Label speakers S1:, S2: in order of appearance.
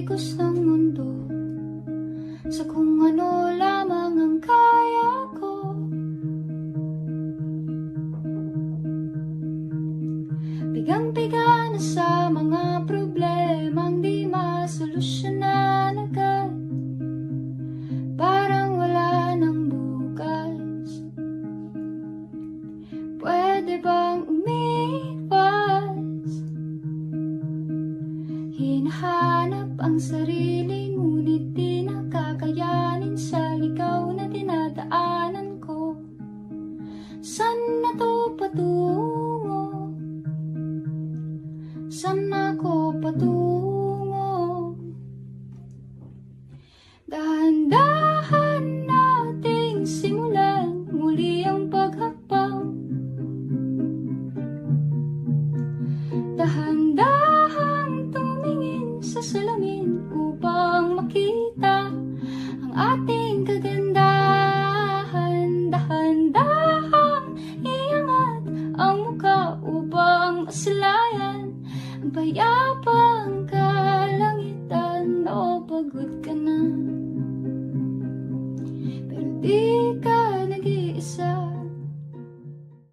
S1: pag-ikos ng mundo sa kung ano lamang ang kaya ko. Bigang-biga na sa mga problemang di masolusyonan agad, parang wala nang bukas. Pwede bang umiwas? Hinahanap ang sarili, ngunit di nakakayanin sa ligaw na dinadaanan ko. Saan na to patungo? Saan ako patungo? Dahan-dahan nating simulan muli ang paghakbang. Dahan-dahang tumingin sa salamin upang makita ang ating kagandahan.